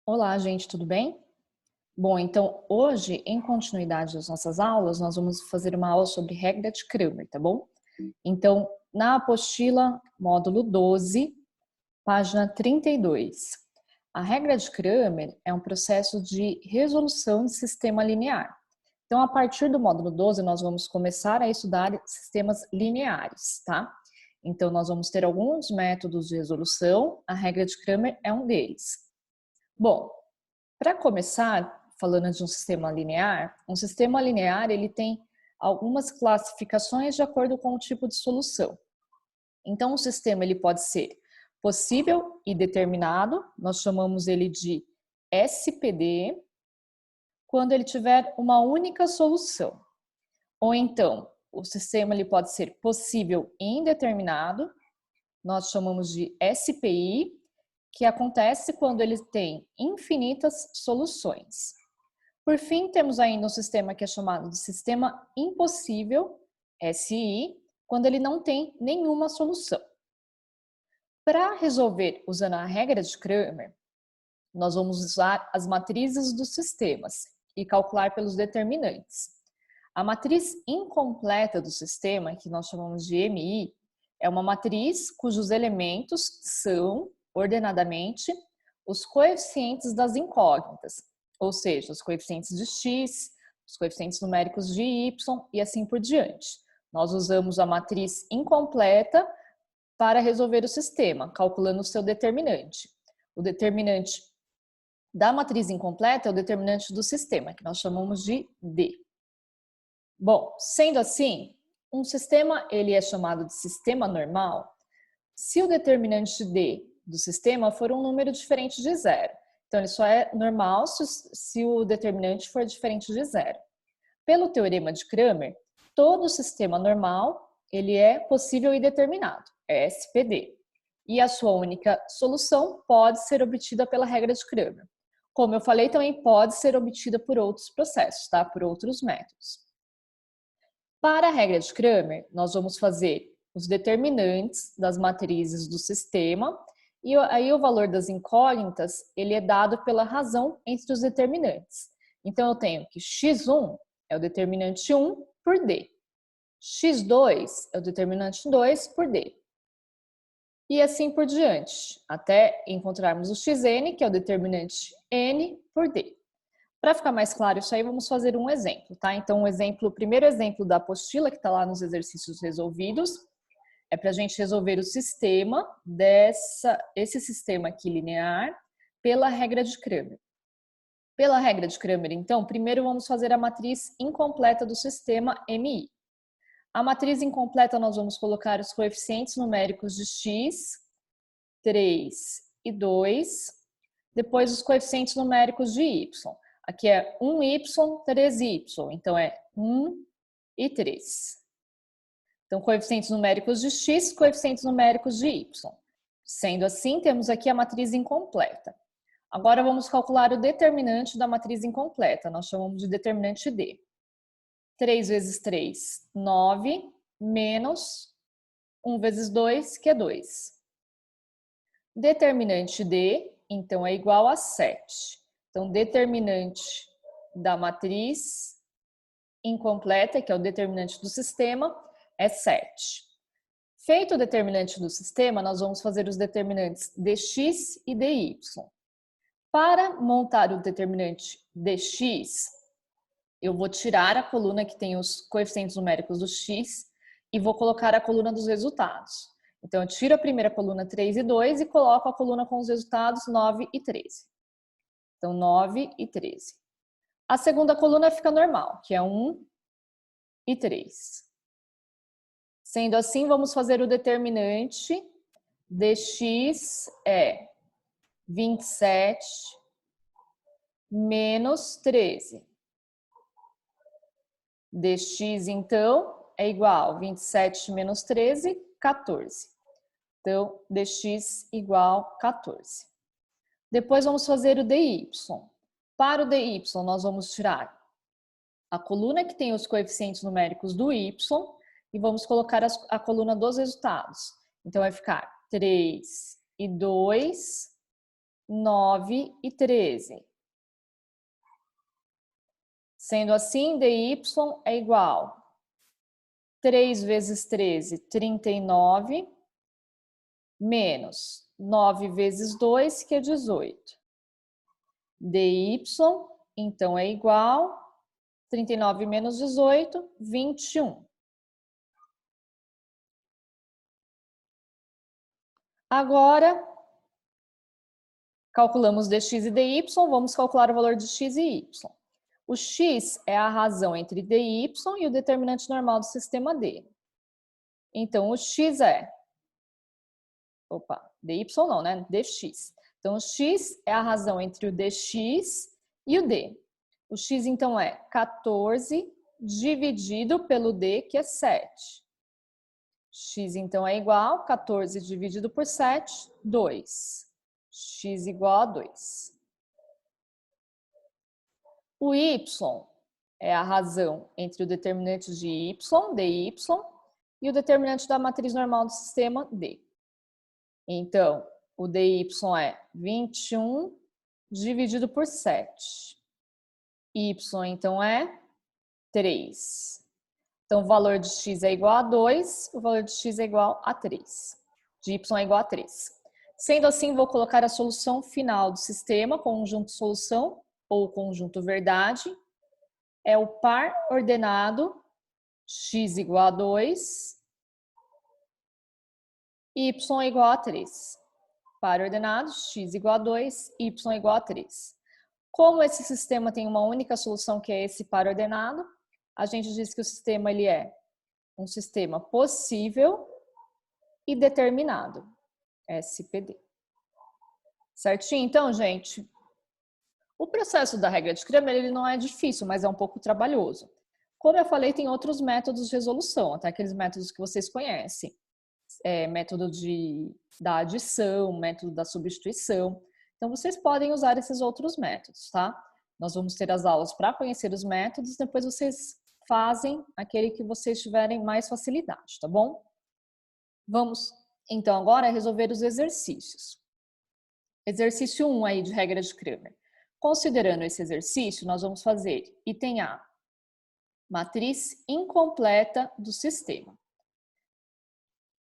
Olá, gente, tudo bem? Bom, então hoje, em continuidade das nossas aulas, nós vamos fazer uma aula sobre regra de Cramer, tá bom? Então, na apostila, módulo 12, página 32. A regra de Cramer é um processo de resolução de sistema linear. Então, a partir do módulo 12, nós vamos começar a estudar sistemas lineares, tá? Então, nós vamos ter alguns métodos de resolução, a regra de Cramer é um deles. Bom, para começar, falando de um sistema linear ele tem algumas classificações de acordo com o tipo de solução. Então, o sistema ele pode ser possível e determinado, nós chamamos ele de SPD, quando ele tiver uma única solução. Ou então, o sistema ele pode ser possível e indeterminado, nós chamamos de SPI, que acontece quando ele tem infinitas soluções. Por fim, temos ainda um sistema que é chamado de sistema impossível, SI, quando ele não tem nenhuma solução. Para resolver usando a regra de Cramer, nós vamos usar as matrizes dos sistemas e calcular pelos determinantes. A matriz incompleta do sistema, que nós chamamos de MI, é uma matriz cujos elementos são, ordenadamente, os coeficientes das incógnitas, ou seja, os coeficientes de x, os coeficientes numéricos de y e assim por diante. Nós usamos a matriz incompleta para resolver o sistema, calculando o seu determinante. O determinante da matriz incompleta é o determinante do sistema, que nós chamamos de D. Bom, sendo assim, um sistema ele é chamado de sistema normal se o determinante D do sistema for um número diferente de zero. Então, ele só é normal se o determinante for diferente de zero. Pelo teorema de Cramer, todo sistema normal ele é possível e determinado, é SPD. E a sua única solução pode ser obtida pela regra de Cramer. Como eu falei, também pode ser obtida por outros processos, tá? Por outros métodos. Para a regra de Cramer, nós vamos fazer os determinantes das matrizes do sistema e aí o valor das incógnitas ele é dado pela razão entre os determinantes. Então, eu tenho que x1 é o determinante 1 por D. x2 é o determinante 2 por D. E assim por diante, até encontrarmos o xn, que é o determinante n por D. Para ficar mais claro isso aí, vamos fazer um exemplo, tá? Então, o primeiro exemplo da apostila, que está lá nos exercícios resolvidos, é para a gente resolver o sistema esse sistema aqui linear pela regra de Cramer. Pela regra de Cramer, então, primeiro vamos fazer a matriz incompleta do sistema MI. A matriz incompleta nós vamos colocar os coeficientes numéricos de x, 3 e 2, depois os coeficientes numéricos de y. Aqui é 1y, 3y, então é 1 e 3. Então, coeficientes numéricos de x, coeficientes numéricos de y. Sendo assim, temos aqui a matriz incompleta. Agora, vamos calcular o determinante da matriz incompleta. Nós chamamos de determinante D. 3 vezes 3, 9, menos 1 vezes 2, que é 2. Determinante D, então, é igual a 7. Então, determinante da matriz incompleta, que é o determinante do sistema, é 7. Feito o determinante do sistema, nós vamos fazer os determinantes dx e dy. Para montar o determinante dx, eu vou tirar a coluna que tem os coeficientes numéricos do x e vou colocar a coluna dos resultados. Então, eu tiro a primeira coluna 3 e 2 e coloco a coluna com os resultados 9 e 13. Então, 9 e 13. A segunda coluna fica normal, que é 1 e 3. Sendo assim, vamos fazer o determinante dx é 27 menos 13. Dx, então, é igual a 27 menos 13, 14. Então, dx igual a 14. Depois, vamos fazer o dy. Para o dy, nós vamos tirar a coluna que tem os coeficientes numéricos do y e vamos colocar a coluna dos resultados. Então, vai ficar 3 e 2 9 e 13. Sendo assim, dy é igual a 3 vezes 13, 39, menos 9 vezes 2, que é 18. dy, então, é igual a 39 menos 18, 21. Agora, calculamos dx e dy, vamos calcular o valor de x e y. O x é a razão entre dy e o determinante normal do sistema D. Então, o x é... dy não, né? dx. Então, o x é a razão entre o dx e o d. O x, então, é 14 dividido pelo d, que é 7. X, então, é igual a 14 dividido por 7, 2. X igual a 2. O y é a razão entre o determinante de y, dy, e o determinante da matriz normal do sistema D. Então, o dy é 21 dividido por 7. Y, então, é 3. Então, o valor de x é igual a 2, o valor de x é igual a 3. De y é igual a 3. Sendo assim, vou colocar a solução final do sistema, conjunto solução ou conjunto verdade. É o par ordenado x igual a 2, y igual a 3. Par ordenado x igual a 2, y igual a 3. Como esse sistema tem uma única solução, que é esse par ordenado, a gente diz que o sistema ele é um sistema possível e determinado, SPD. Certinho? Então, gente, o processo da regra de Cramer ele não é difícil, mas é um pouco trabalhoso. Como eu falei, tem outros métodos de resolução, até aqueles métodos que vocês conhecem. Método da adição, método da substituição. Então, vocês podem usar esses outros métodos, tá? Nós vamos ter as aulas para conhecer os métodos, depois vocês fazem aquele que vocês tiverem mais facilidade, tá bom? Vamos, então, agora resolver os exercícios. Exercício 1 aí de regra de Cramer. Considerando esse exercício, nós vamos fazer item A, matriz incompleta do sistema.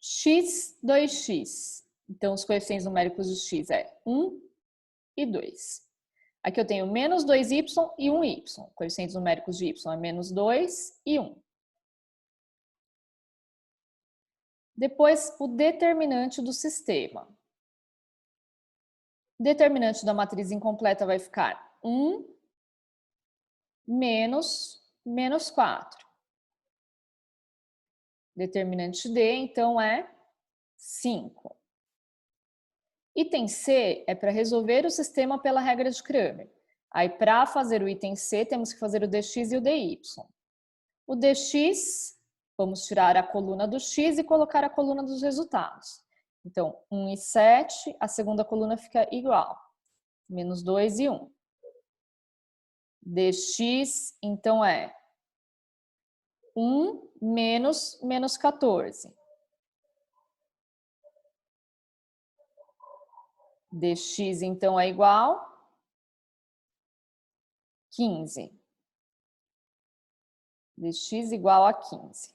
X, 2x. Então, os coeficientes numéricos de x é 1 e 2. Aqui eu tenho menos 2y e 1y. Coeficientes numéricos de y é menos 2 e 1. Depois, o determinante do sistema. O determinante da matriz incompleta vai ficar 1 menos 4. Determinante D, então, é 5. Item C é para resolver o sistema pela regra de Cramer. Aí, para fazer o item C, temos que fazer o dx e o dy. O dx, vamos tirar a coluna do x e colocar a coluna dos resultados. Então, 1 e 7, a segunda coluna fica igual. Menos 2 e 1. Dx, então, é 1 menos 14. Dx, então, é igual a 15. Dx igual a 15.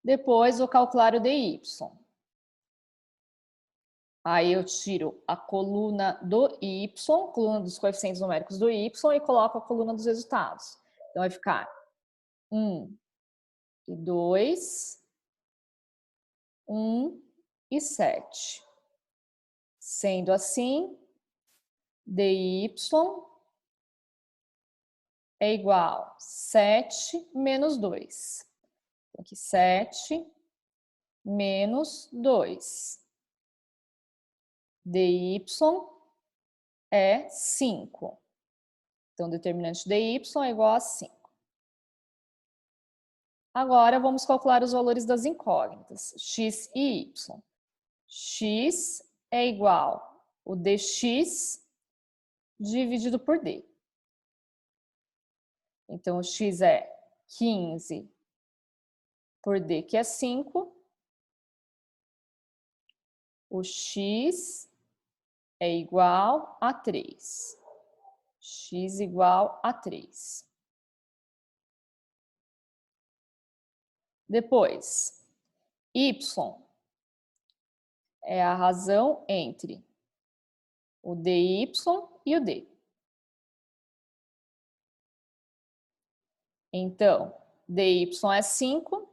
Depois, vou calcular o dy. Aí, eu tiro a coluna do y, coluna dos coeficientes numéricos do y, e coloco a coluna dos resultados. Então, vai ficar 1 e 2, 1 e 7. Sendo assim, dy é igual a 7 menos 2. Então, aqui 7 menos 2. dy é 5. Então, o determinante dy é igual a 5. Agora, vamos calcular os valores das incógnitas, x e y. X é igual o dx dividido por d. Então, o x é 15 por d, que é 5. o x é igual a 3. X igual a 3. Depois, y é a razão entre o dy e o d. Então, dy é 5,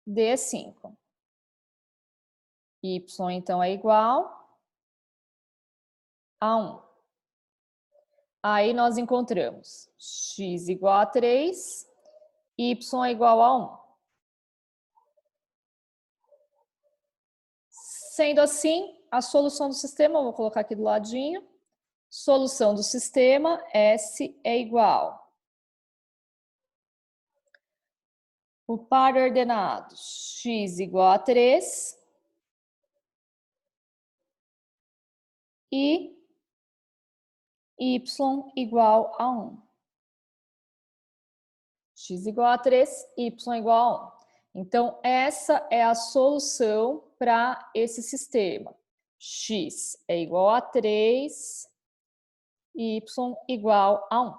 d é 5. Y, então, é igual a 1. Aí, nós encontramos x igual a 3, y é igual a 1. Sendo assim, a solução do sistema, eu vou colocar aqui do ladinho, solução do sistema, S é igual. O par ordenado, x igual a 3 e y igual a 1. X igual a 3, y igual a 1. Então, essa é a solução para esse sistema. X é igual a 3, y igual a 1.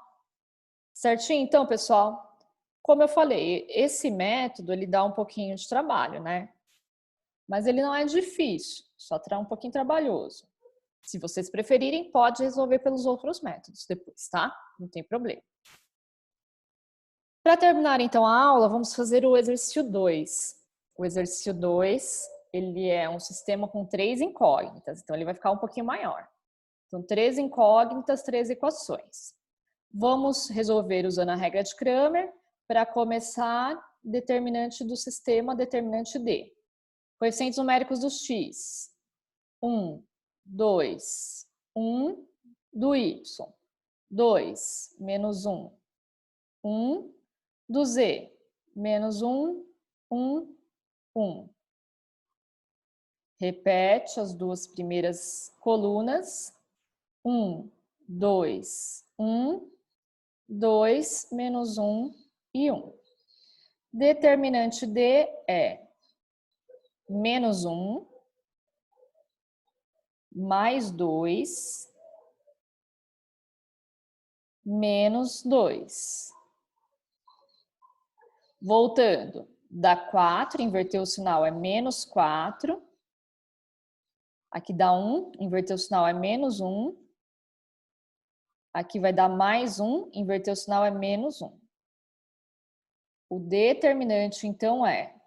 Certinho? Então, pessoal, como eu falei, esse método ele dá um pouquinho de trabalho, né? Mas ele não é difícil, só terá um pouquinho trabalhoso. Se vocês preferirem, pode resolver pelos outros métodos depois, tá? Não tem problema. Para terminar, então, a aula, vamos fazer o exercício 2. O exercício 2, ele é um sistema com 3 incógnitas, então ele vai ficar um pouquinho maior. Então, 3 incógnitas, 3 equações. Vamos resolver usando a regra de Cramer para começar determinante do sistema, determinante D. Coeficientes numéricos do x. 1, 2, 1, do y. 2, menos 1, 1, do z, menos 1, 1, 1. Repete as duas primeiras colunas. 1, 2, 1, 2, menos 1 e 1. Determinante D é menos 1, mais 2, menos 2. Voltando, dá 4, inverter o sinal é menos 4. Aqui dá 1, inverter o sinal é menos 1. Aqui vai dar mais 1, inverter o sinal é menos 1. O determinante, então, é...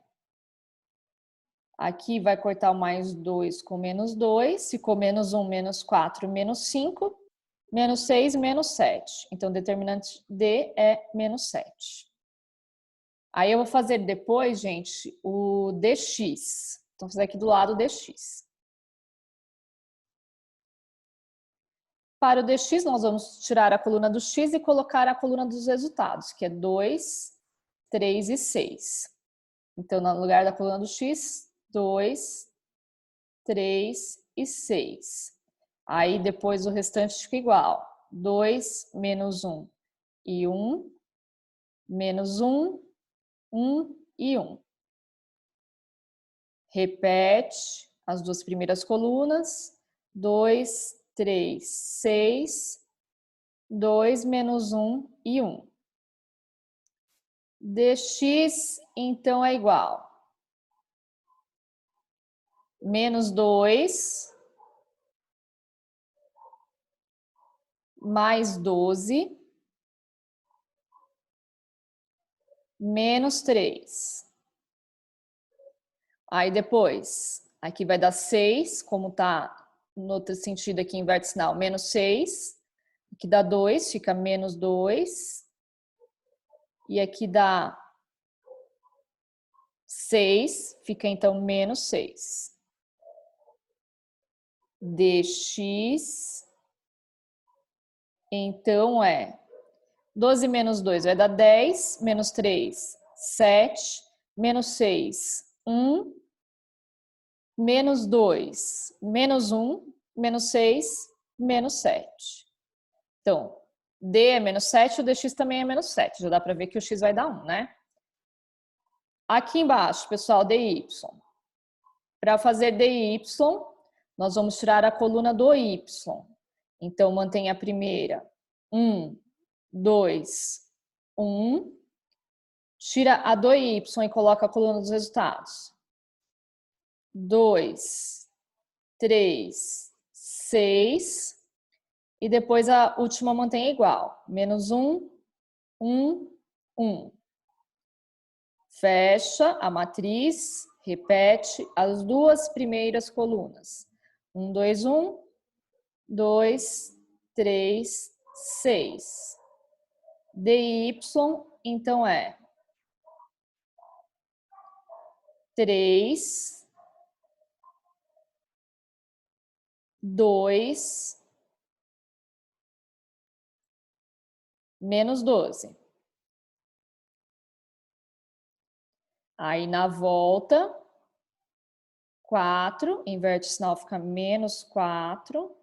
Aqui vai cortar o mais 2 com menos 2. Ficou menos 1, menos 4, menos 5. Menos 6, menos 7. Então, o determinante D é menos 7. Aí eu vou fazer depois, gente, o dx. Então, vou fazer aqui do lado o dx. Para o dx, nós vamos tirar a coluna do x e colocar a coluna dos resultados, que é 2, 3 e 6. Então, no lugar da coluna do x, 2, 3 e 6. Aí, depois, o restante fica igual. 2, menos 1 e 1, menos 1, 1 e 1. Repete as duas primeiras colunas. 2, 3, 6, 2, menos 1 e 1. Dx, então, é igual. Menos 2, mais 12, menos 3. Aí depois, aqui vai dar 6, como tá no outro sentido aqui, inverte sinal, menos 6. Aqui dá 2, fica menos 2. E aqui dá 6, fica então menos 6. Dx, então, é 12 menos 2 vai dar 10, menos 3, 7, menos 6, 1, menos 2, menos 1, menos 6, menos 7. Então, D é menos 7, o dx também é menos 7. Já dá para ver que o x vai dar 1, né? Aqui embaixo, pessoal, dy. Para fazer dy, nós vamos tirar a coluna do y. Então, mantém a primeira. 1, 2, 1. Tira a do y e coloca a coluna dos resultados. 2, 3, 6. E depois a última mantém igual. Menos 1, 1, 1. Fecha a matriz, repete as duas primeiras colunas. 1, 2, 1, 2, 3, 6. dy, então, é 3, 2, menos 12. Aí, na volta, 4, inverte o sinal, fica menos 4.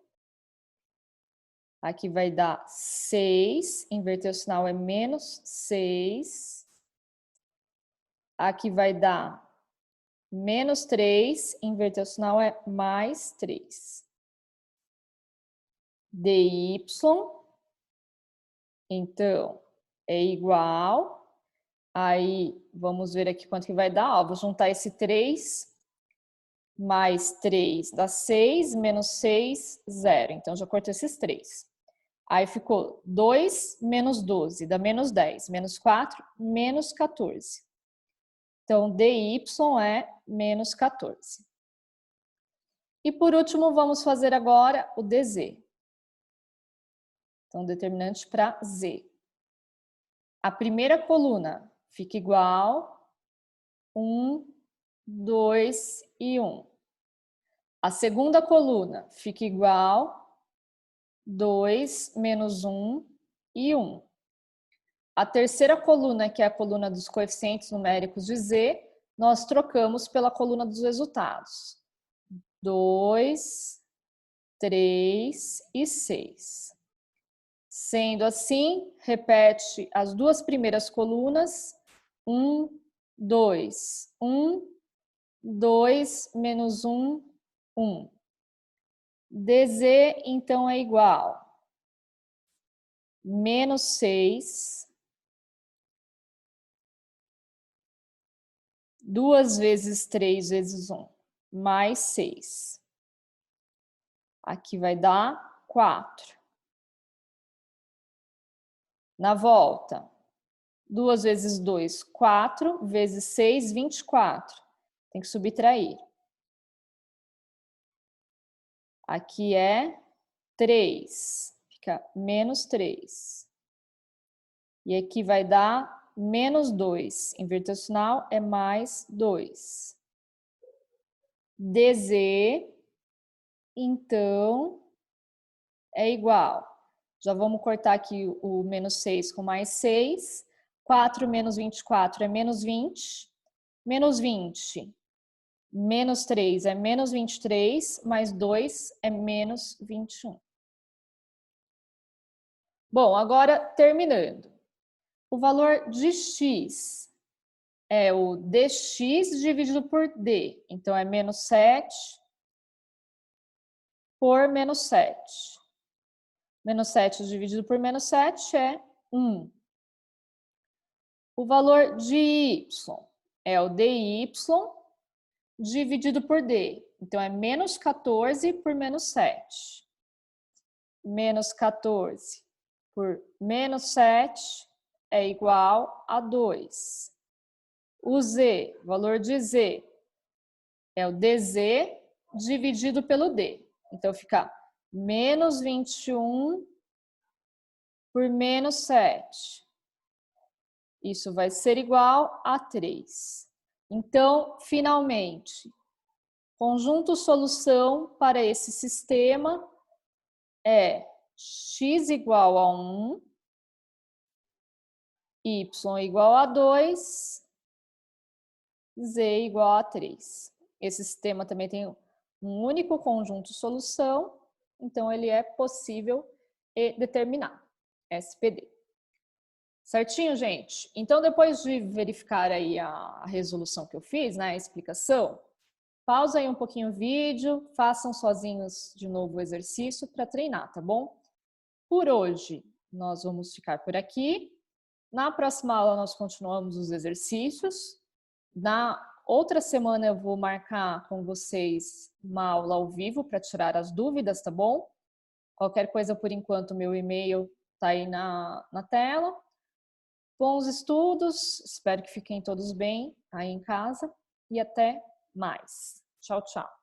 Aqui vai dar 6, inverter o sinal é menos 6. Aqui vai dar menos 3, inverter o sinal é mais 3. dy, então, é igual. Aí, vamos ver aqui quanto que vai dar. Ó, vou juntar esse 3 mais 3 dá 6, menos 6, 0. Então, já corto esses 3. Aí ficou 2 menos 12, dá menos 10. Menos 4, menos 14. Então, dy é menos 14. E por último, vamos fazer agora o dz. Então, determinante para z. A primeira coluna fica igual 1, 2 e 1. A segunda coluna fica igual 2 menos 1 e 1. A terceira coluna, que é a coluna dos coeficientes numéricos de z, nós trocamos pela coluna dos resultados. 2, 3 e 6. Sendo assim, repete as duas primeiras colunas. 1, 2, 1, 2 menos 1, 1. dz, então, é igual menos 6, 2 vezes 3 vezes 1, mais 6. Aqui vai dar 4. Na volta, 2 vezes 2, 4, vezes 6, 24. Tem que subtrair. Aqui é 3, fica menos 3. E aqui vai dar menos 2. Inverter o sinal é mais 2. dz, então, é igual. Já vamos cortar aqui o menos 6 com mais 6. 4 menos 24 é menos 20. Menos 20, menos 3 é menos 23, mais 2 é menos 21. Bom, agora terminando. O valor de x é o dx dividido por d. Então, é menos 7 por menos 7. Menos 7 dividido por menos 7 é 1. O valor de y é o dy dividido por d. Então, é menos 14 por menos 7. Menos 14 por menos 7 é igual a 2. O z, valor de z, é o dz dividido pelo d. Então, fica menos 21 por menos 7. Isso vai ser igual a 3. Então, finalmente, conjunto solução para esse sistema é x igual a 1, y igual a 2, z igual a 3. Esse sistema também tem um único conjunto solução, então ele é possível e determinar, SPD. Certinho, gente? Então, depois de verificar aí a resolução que eu fiz, né, a explicação, Pausa aí um pouquinho o vídeo, façam sozinhos de novo o exercício para treinar, tá bom? Por hoje, nós vamos ficar por aqui. Na próxima aula, nós continuamos os exercícios. Na outra semana, eu vou marcar com vocês uma aula ao vivo para tirar as dúvidas, tá bom? Qualquer coisa, por enquanto, meu e-mail está aí na tela. Bons estudos, espero que fiquem todos bem aí em casa e até mais. Tchau, tchau.